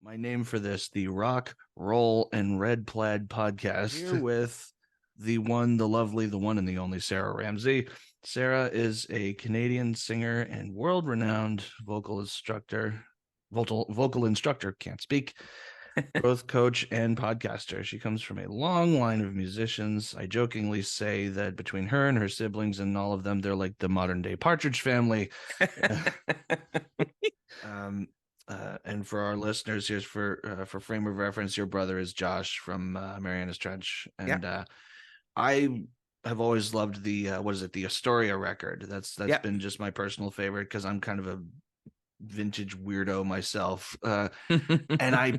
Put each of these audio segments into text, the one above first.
My name for this, the Rock Roll and Red Plaid podcast, here with the one, the lovely, the one and the only Sara Ramsay. Sara is a Canadian singer and world-renowned vocal instructor, can't speak, growth coach and podcaster. She comes from a long line of musicians. I jokingly say that between her and her siblings and all of them, they're like the modern day Partridge Family. And for our listeners, here's for frame of reference, your brother is Josh from Mariana's Trench, and I have always loved the the Astoria record. That's been just my personal favorite because I'm kind of a vintage weirdo myself. And I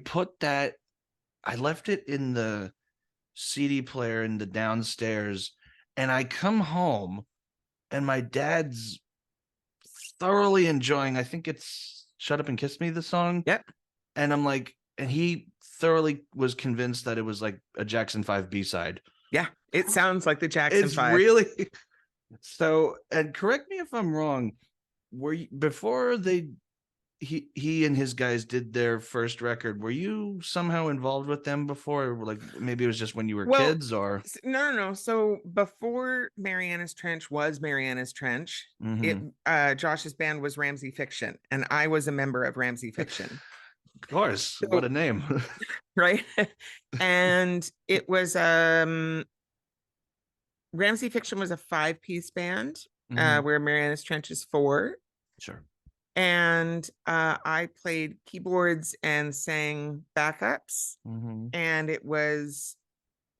left it in the CD player in the downstairs, and I come home, and my dad's thoroughly enjoying. I think it's Shut Up and Kiss Me, the song. Yep. And I'm like, and he thoroughly was convinced that it was like a Jackson 5 B-side. Yeah, it sounds like the Jackson 5. Really. So, and correct me if I'm wrong, were you, before he and his guys did their first record, were you somehow involved with them before? Like maybe it was just when you were kids, or no. So before Mariana's Trench was Mariana's Trench, Josh's band was Ramsay Fiction, and I was a member of Ramsay Fiction. Of course, what a name. Right. And it was Ramsay Fiction was a 5-piece band, where Mariana's Trench is 4. Sure. And I played keyboards and sang backups. And it was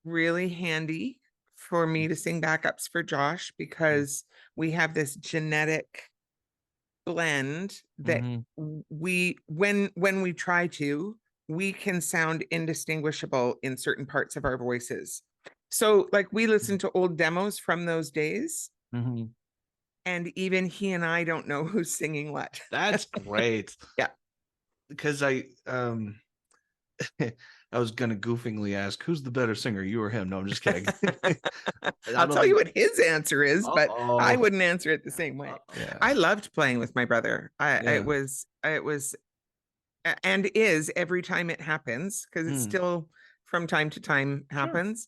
really handy for me to sing backups for Josh because we have this genetic blend that we when we try to, we can sound indistinguishable in certain parts of our voices. So like we listen to old demos from those days. And even he and I don't know who's singing what. That's great. Yeah. Because I was gonna goofingly ask, who's the better singer, you or him? No, I'm just kidding. I'll tell you what his answer is, but I wouldn't answer it the same way. Yeah. I loved playing with my brother. It was and is every time it happens, because it still from time to time happens.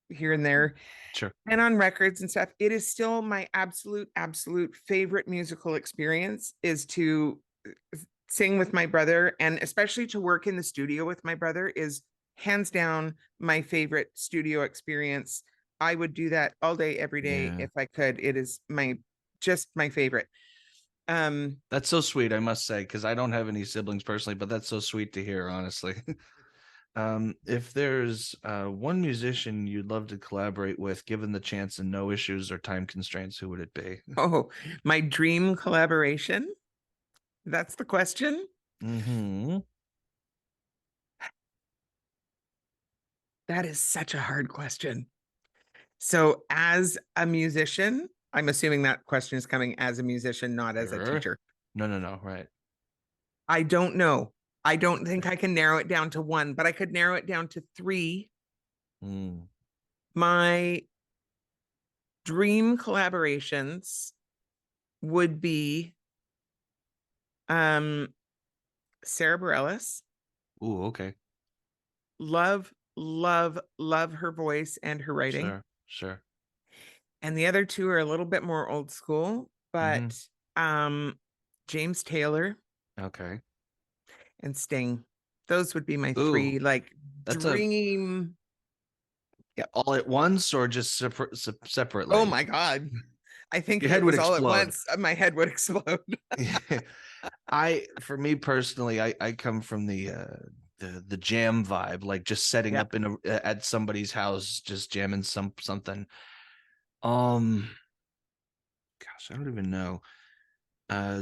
Here and there. Sure. And on records and stuff, it is still my absolute favorite musical experience is to sing with my brother, and especially to work in the studio with my brother is hands down my favorite studio experience. I would do that all day, every day if I could. It is my favorite. That's so sweet, I must say, because I don't have any siblings personally, but that's so sweet to hear, honestly. If there's one musician you'd love to collaborate with, given the chance and no issues or time constraints, who would it be? Oh, my dream collaboration? That's the question? That is such a hard question. So as a musician, I'm assuming that question is coming as a musician, not as a teacher. No, right. I don't know. I don't think I can narrow it down to one, but I could narrow it down to 3. My dream collaborations would be Sara Bareilles. Ooh, okay. Love her voice and her writing. Sure. And the other 2 are a little bit more old school, but James Taylor. Okay. And Sting. Those would be my 3 like dream. All at once or just separately? Oh my God. I think your head would explode. All at once, my head would explode. For me personally, I come from the jam vibe, like just setting up at somebody's house, just jamming something. Gosh, I don't even know.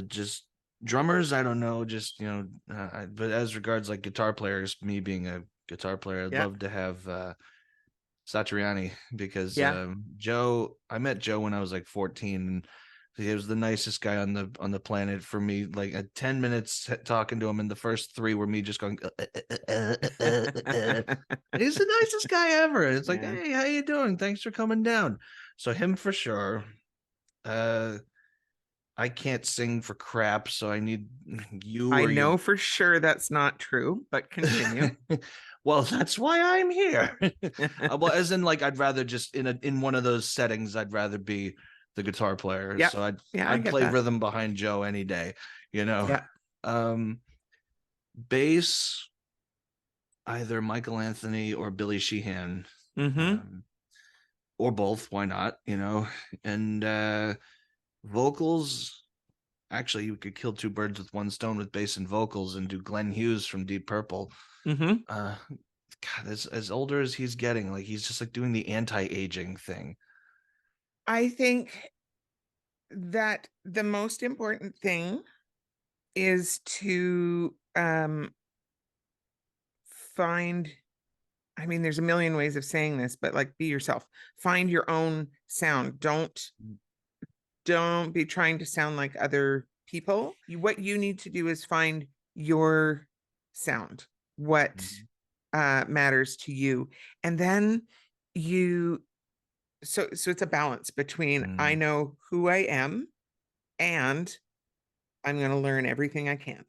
Just drummers, I don't know, just but as regards like guitar players, me being a guitar player, I'd love to have Satriani, because Joe, I met Joe when I was like 14, and he was the nicest guy on the planet for me. Like 10 minutes talking to him, and the first 3 were me just going he's the nicest guy ever. It's like, hey, how you doing, thanks for coming down. So him for sure. I can't sing for crap, so I need you I or your know for sure that's not true, but continue. well, that's why I'm here. Well, as in, like, I'd rather just in one of those settings, I'd rather be the guitar player. Yeah. So Yeah, I I'd get play that. rhythm behind Joe any day, you know. Yeah. Um, Bass, either Michael Anthony or Billy Sheehan, Mm-hmm. or both. Why not? You know, and vocals. Actually, you could kill two birds with one stone with bass and vocals, and do Glenn Hughes from Deep Purple. Mm-hmm. God, as older as he's getting, like, he's just like doing the anti-aging thing. I think that the most important thing is to find, I mean, there's a million ways of saying this, but like, be yourself. Find your own sound. Don't be trying to sound like other people. What you need to do is find your sound, what matters to you. And then you so it's a balance between I know who I am and I'm going to learn everything I can.